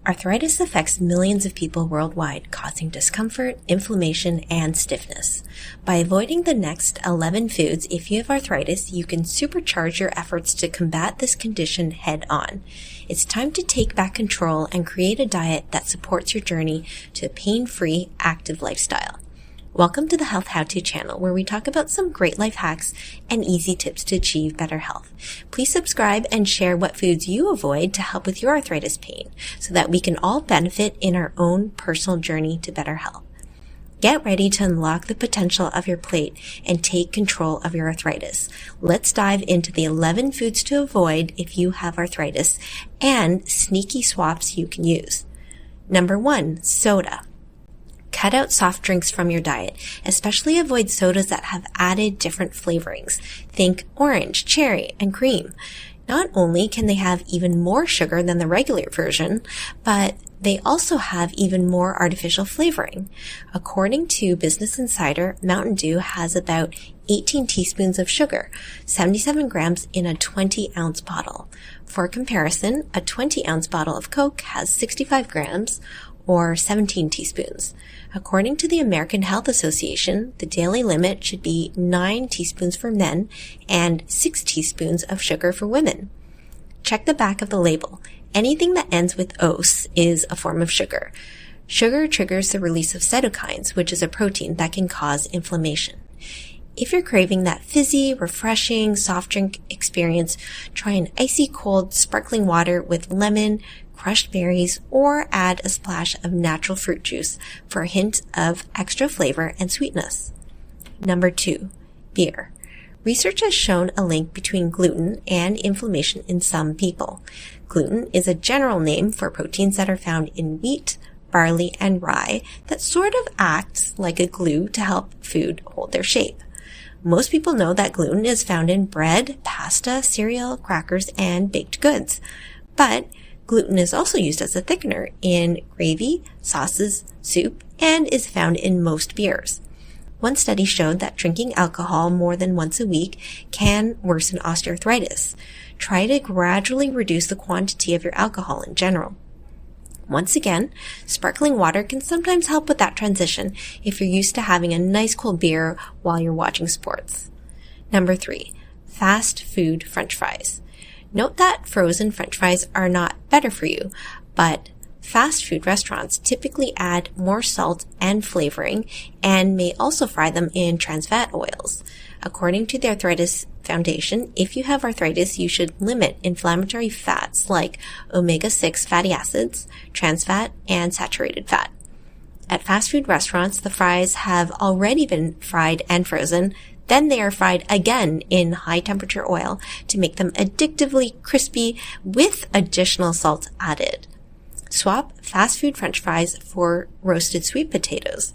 Arthritis affects millions of people worldwide, causing discomfort, inflammation, and stiffness. By avoiding the next 11 foods, if you have arthritis, you can supercharge your efforts to combat this condition head on. It's time to take back control and create a diet that supports your journey to a pain-free, active lifestyle. Welcome to the Health How-To channel, where we talk about some great life hacks and easy tips to achieve better health. Please subscribe and share what foods you avoid to help with your arthritis pain so that we can all benefit in our own personal journey to better health. Get ready to unlock the potential of your plate and take control of your arthritis. Let's dive into the 11 foods to avoid if you have arthritis and sneaky swaps you can use. Number 1, soda. Cut out soft drinks from your diet, especially avoid sodas that have added different flavorings. Think orange, cherry, and cream. Not only can they have even more sugar than the regular version, but they also have even more artificial flavoring. According to Business Insider, Mountain Dew has about 18 teaspoons of sugar, 77 grams in a 20-ounce bottle. For comparison, a 20-ounce bottle of Coke has 65 grams, or 17 teaspoons. According to the American Health Association, the daily limit should be 9 teaspoons for men and 6 teaspoons of sugar for women. Check the back of the label. Anything that ends with ose is a form of sugar. Sugar triggers the release of cytokines, which is a protein that can cause inflammation. If you're craving that fizzy, refreshing soft drink experience, try an icy cold sparkling water with lemon, crushed berries, or add a splash of natural fruit juice for a hint of extra flavor and sweetness. Number 2, beer. Research has shown a link between gluten and inflammation in some people. Gluten is a general name for proteins that are found in wheat, barley, and rye that sort of acts like a glue to help food hold their shape. Most people know that gluten is found in bread, pasta, cereal, crackers, and baked goods. But gluten is also used as a thickener in gravy, sauces, soup, and is found in most beers. One study showed that drinking alcohol more than once a week can worsen osteoarthritis. Try to gradually reduce the quantity of your alcohol in general. Once again, sparkling water can sometimes help with that transition if you're used to having a nice cold beer while you're watching sports. Number 3, fast food French fries. Note that frozen French fries are not better for you, but fast food restaurants typically add more salt and flavoring and may also fry them in trans fat oils. According to the Arthritis Foundation, if you have arthritis, you should limit inflammatory fats like omega-6 fatty acids, trans fat, and saturated fat. At fast food restaurants, the fries have already been fried and frozen. Then they are fried again in high temperature oil to make them addictively crispy with additional salt added. Swap fast food French fries for roasted sweet potatoes.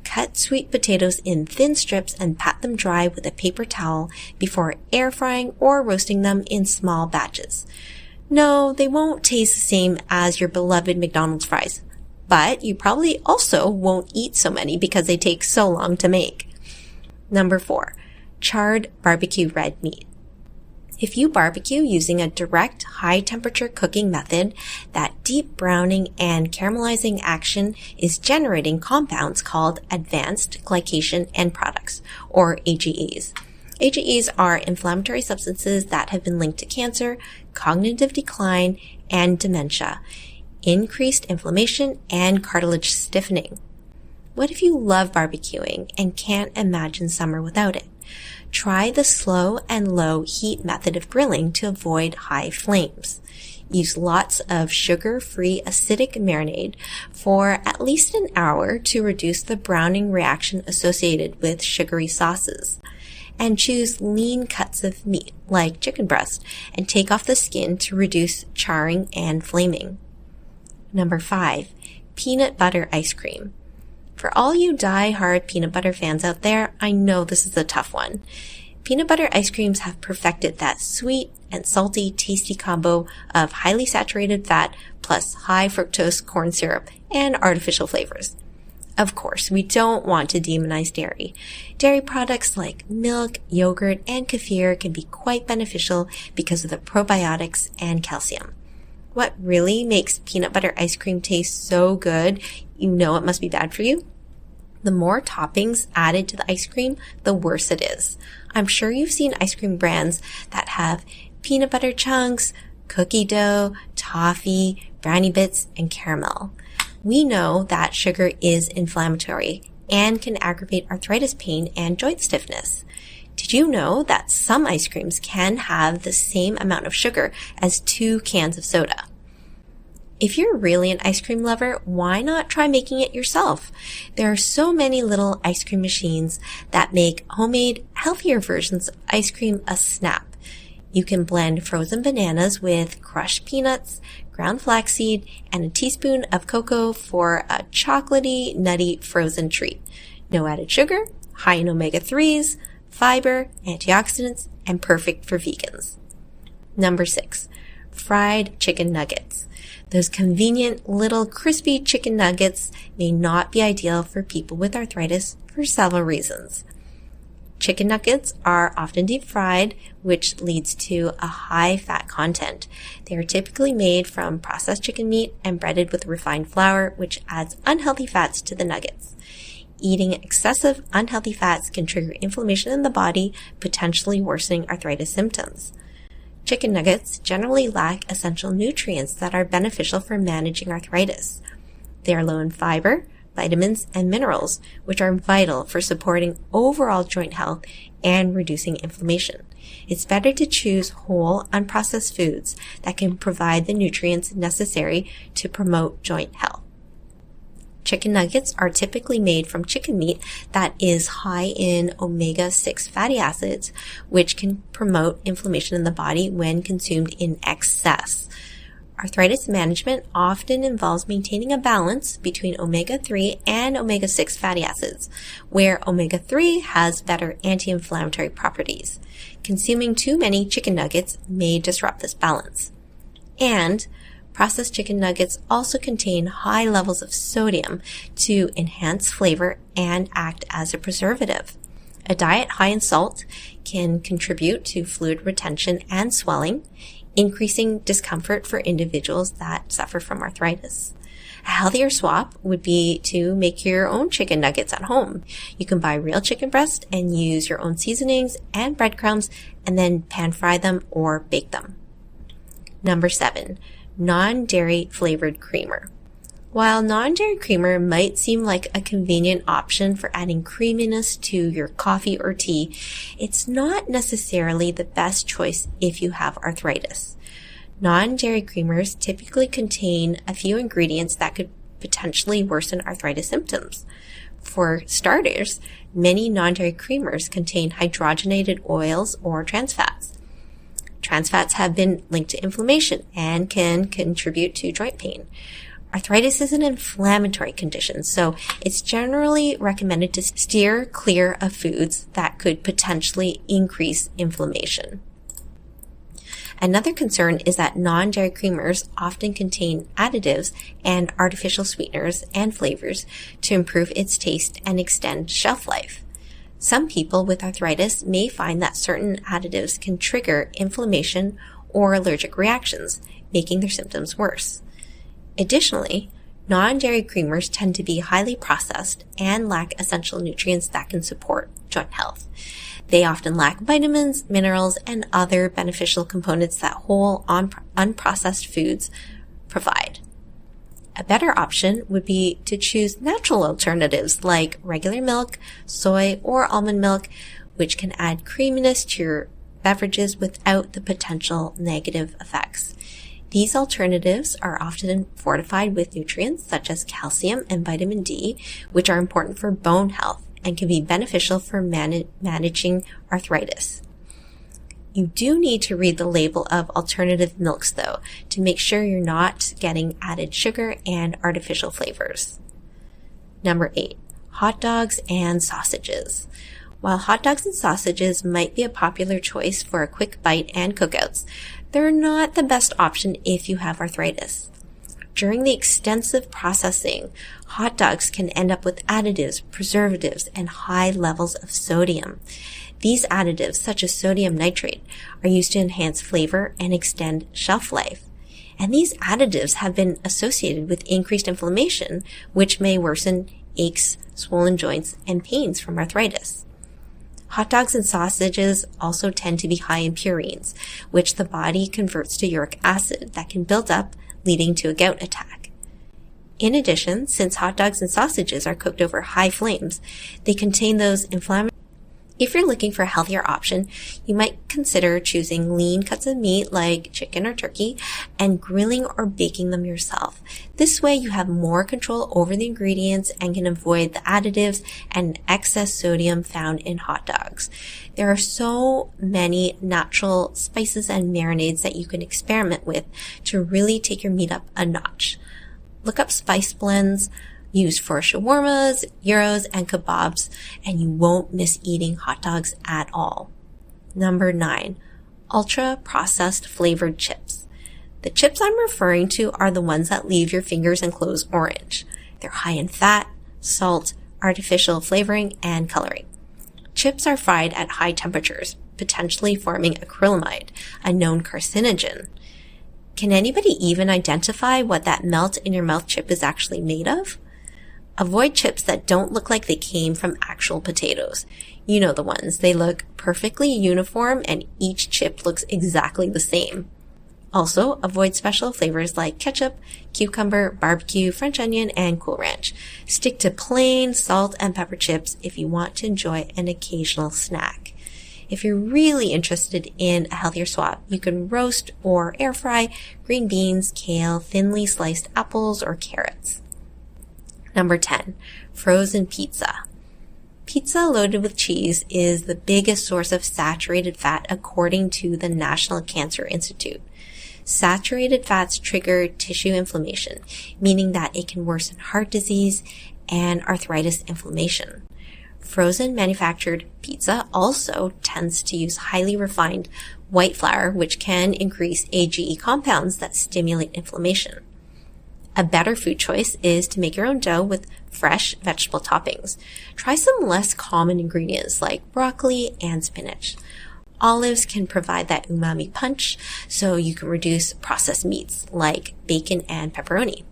Cut sweet potatoes in thin strips and pat them dry with a paper towel before air frying or roasting them in small batches. No, they won't taste the same as your beloved McDonald's fries, but you probably also won't eat so many because they take so long to make. Number 4, charred barbecue red meat. If you barbecue using a direct high-temperature cooking method, that deep browning and caramelizing action is generating compounds called advanced glycation end products, or AGEs. AGEs are inflammatory substances that have been linked to cancer, cognitive decline, and dementia, increased inflammation, and cartilage stiffening. What if you love barbecuing and can't imagine summer without it? Try the slow and low heat method of grilling to avoid high flames. Use lots of sugar-free acidic marinade for at least an hour to reduce the browning reaction associated with sugary sauces. And choose lean cuts of meat, like chicken breast, and take off the skin to reduce charring and flaming. Number 5, peanut butter ice cream. For all you die-hard peanut butter fans out there, I know this is a tough one. Peanut butter ice creams have perfected that sweet and salty, tasty combo of highly saturated fat plus high fructose corn syrup and artificial flavors. Of course, we don't want to demonize dairy. Dairy products like milk, yogurt, and kefir can be quite beneficial because of the probiotics and calcium. What really makes peanut butter ice cream taste so good, you know it must be bad for you? The more toppings added to the ice cream, the worse it is. I'm sure you've seen ice cream brands that have peanut butter chunks, cookie dough, toffee, brownie bits, and caramel. We know that sugar is inflammatory and can aggravate arthritis pain and joint stiffness. Did you know that some ice creams can have the same amount of sugar as 2 cans of soda? If you're really an ice cream lover, why not try making it yourself? There are so many little ice cream machines that make homemade, healthier versions of ice cream a snap. You can blend frozen bananas with crushed peanuts, ground flaxseed, and a teaspoon of cocoa for a chocolatey, nutty frozen treat. No added sugar, high in omega-3s, fiber, antioxidants, and perfect for vegans. Number 6, fried chicken nuggets. Those convenient little crispy chicken nuggets may not be ideal for people with arthritis for several reasons. Chicken nuggets are often deep fried, which leads to a high fat content. They are typically made from processed chicken meat and breaded with refined flour, which adds unhealthy fats to the nuggets. Eating excessive unhealthy fats can trigger inflammation in the body, potentially worsening arthritis symptoms. Chicken nuggets generally lack essential nutrients that are beneficial for managing arthritis. They are low in fiber, vitamins, and minerals, which are vital for supporting overall joint health and reducing inflammation. It's better to choose whole, unprocessed foods that can provide the nutrients necessary to promote joint health. Chicken nuggets are typically made from chicken meat that is high in omega-6 fatty acids, which can promote inflammation in the body when consumed in excess. Arthritis management often involves maintaining a balance between omega-3 and omega-6 fatty acids, where omega-3 has better anti-inflammatory properties. Consuming too many chicken nuggets may disrupt this balance. And processed chicken nuggets also contain high levels of sodium to enhance flavor and act as a preservative. A diet high in salt can contribute to fluid retention and swelling, increasing discomfort for individuals that suffer from arthritis. A healthier swap would be to make your own chicken nuggets at home. You can buy real chicken breast and use your own seasonings and breadcrumbs and then pan fry them or bake them. Number 7, non-dairy flavored creamer. While non-dairy creamer might seem like a convenient option for adding creaminess to your coffee or tea, it's not necessarily the best choice if you have arthritis. Non-dairy creamers typically contain a few ingredients that could potentially worsen arthritis symptoms. For starters, many non-dairy creamers contain hydrogenated oils or trans fats. Trans fats have been linked to inflammation and can contribute to joint pain. Arthritis is an inflammatory condition, so it's generally recommended to steer clear of foods that could potentially increase inflammation. Another concern is that non-dairy creamers often contain additives and artificial sweeteners and flavors to improve its taste and extend shelf life. Some people with arthritis may find that certain additives can trigger inflammation or allergic reactions, making their symptoms worse. Additionally, non-dairy creamers tend to be highly processed and lack essential nutrients that can support joint health. They often lack vitamins, minerals, and other beneficial components that whole, unprocessed foods provide. A better option would be to choose natural alternatives like regular milk, soy, or almond milk, which can add creaminess to your beverages without the potential negative effects. These alternatives are often fortified with nutrients such as calcium and vitamin D, which are important for bone health and can be beneficial for managing arthritis. You do need to read the label of alternative milks, though, to make sure you're not getting added sugar and artificial flavors. Number 8, hot dogs and sausages. While hot dogs and sausages might be a popular choice for a quick bite and cookouts, they're not the best option if you have arthritis. During the extensive processing, hot dogs can end up with additives, preservatives, and high levels of sodium. These additives, such as sodium nitrate, are used to enhance flavor and extend shelf life. And these additives have been associated with increased inflammation, which may worsen aches, swollen joints, and pains from arthritis. Hot dogs and sausages also tend to be high in purines, which the body converts to uric acid that can build up, leading to a gout attack. In addition, since hot dogs and sausages are cooked over high flames, they contain those inflammatory. If you're looking for a healthier option, you might consider choosing lean cuts of meat like chicken or turkey and grilling or baking them yourself. This way you have more control over the ingredients and can avoid the additives and excess sodium found in hot dogs. There are so many natural spices and marinades that you can experiment with to really take your meat up a notch. Look up spice blends used for shawarmas, gyros, and kebabs, and you won't miss eating hot dogs at all. Number 9, ultra-processed flavored chips. The chips I'm referring to are the ones that leave your fingers and clothes orange. They're high in fat, salt, artificial flavoring, and coloring. Chips are fried at high temperatures, potentially forming acrylamide, a known carcinogen. Can anybody even identify what that melt-in-your-mouth chip is actually made of? Avoid chips that don't look like they came from actual potatoes. You know the ones. They look perfectly uniform and each chip looks exactly the same. Also, avoid special flavors like ketchup, cucumber, barbecue, French onion, and Cool Ranch. Stick to plain salt and pepper chips if you want to enjoy an occasional snack. If you're really interested in a healthier swap, you can roast or air fry green beans, kale, thinly sliced apples, or carrots. Number 10, frozen pizza. Pizza loaded with cheese is the biggest source of saturated fat according to the National Cancer Institute. Saturated fats trigger tissue inflammation, meaning that it can worsen heart disease and arthritis inflammation. Frozen manufactured pizza also tends to use highly refined white flour, which can increase AGE compounds that stimulate inflammation. A better food choice is to make your own dough with fresh vegetable toppings. Try some less common ingredients like broccoli and spinach. Olives can provide that umami punch, so you can reduce processed meats like bacon and pepperoni.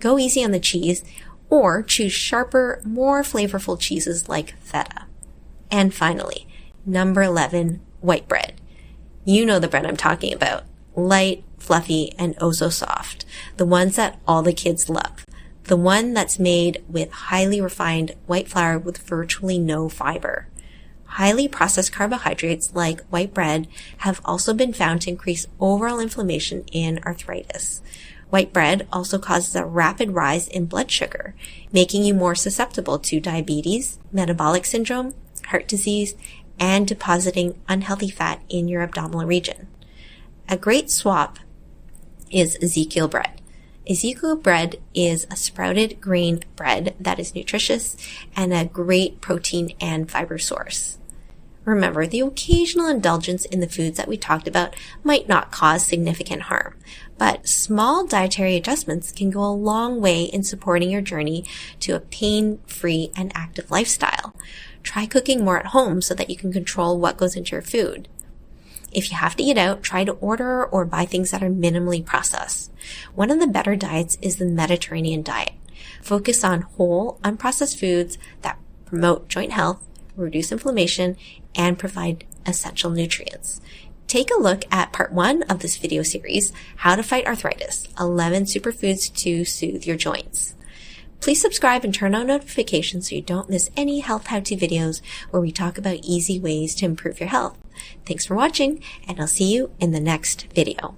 Go easy on the cheese, or choose sharper, more flavorful cheeses like feta. And finally, number 11, white bread. You know the bread I'm talking about. Light, fluffy, and oh so soft. The ones that all the kids love. The one that's made with highly refined white flour with virtually no fiber. Highly processed carbohydrates like white bread have also been found to increase overall inflammation in arthritis. White bread also causes a rapid rise in blood sugar, making you more susceptible to diabetes, metabolic syndrome, heart disease, and depositing unhealthy fat in your abdominal region. A great swap is Ezekiel bread. Ezekiel bread is a sprouted grain bread that is nutritious and a great protein and fiber source. Remember, the occasional indulgence in the foods that we talked about might not cause significant harm, but small dietary adjustments can go a long way in supporting your journey to a pain-free and active lifestyle. Try cooking more at home so that you can control what goes into your food. If you have to eat out, try to order or buy things that are minimally processed. One of the better diets is the Mediterranean diet. Focus on whole, unprocessed foods that promote joint health, reduce inflammation, and provide essential nutrients. Take a look at part 1 of this video series, How to Fight Arthritis, 11 Superfoods to Soothe Your Joints. Please subscribe and turn on notifications so you don't miss any health how-to videos where we talk about easy ways to improve your health. Thanks for watching, and I'll see you in the next video.